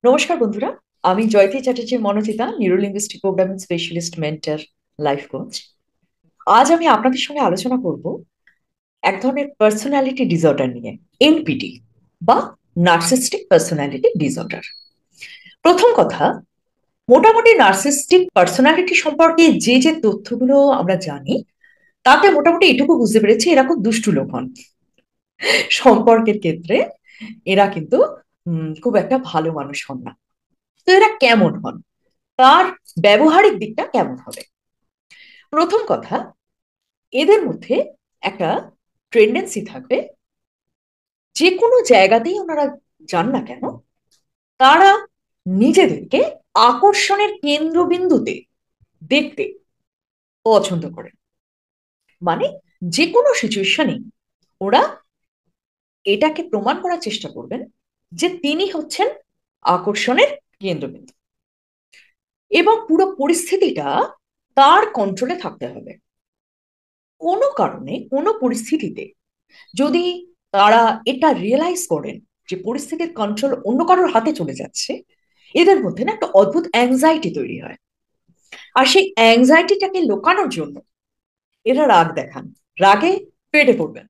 নমস্কার বন্ধুরা। আমি Jayati Chatterjee Manojita, neurolinguistic programming specialist mentor, life coach. আজ আমি আপনাদের সঙ্গে আলোচনা করব এক ধরনের পার্সোনালিটি ডিসঅর্ডার নিয়ে, এনপিডি বা নার্সিস্টিক পার্সোনালিটি ডিসঅর্ডার। প্রথম কথা, মোটামুটি নার্সিস্টিক পার্সোনালিটি সম্পর্কে যে যে তথ্যগুলো আমরা জানি, তাতে মোটামুটি এটুকু বুঝতে পেরেছি এরা খুব দুষ্টু লোক হন। সম্পর্কের ক্ষেত্রে এরা কিন্তু খুব একটা ভালো মানুষ হন না। তো এরা কেমন হন, তার ব্যবহারিক দিকটা কেমন হবে? প্রথম কথা, এদের মধ্যে একটা টেন্ডেন্সি থাকবে, যে কোনো জায়গাতেই ওনারা যান না কেন, তারা নিজেদেরকে আকর্ষণের কেন্দ্রবিন্দুতে দেখতে পছন্দ করেন। মানে যে কোনো সিচুয়েশনে ওরা এটাকে প্রমাণ করার চেষ্টা করবেন যে তিনি হচ্ছেন আকর্ষণের কেন্দ্রবিন্দু, এবং পুরো পরিস্থিতিটা তার কন্ট্রোলে থাকতে হবে। কোনো কারণে কোনো পরিস্থিতিতে যদি তারা এটা রিয়েলাইজ করেন যে পরিস্থিতির কন্ট্রোল অন্য কারোর হাতে চলে যাচ্ছে, এদের মধ্যে না একটা অদ্ভুত অ্যাংজাইটি তৈরি হয়। আর সেই অ্যাংজাইটিটাকে লোকানোর জন্য এরা রাগ দেখান, রাগে পেটে পড়বেন।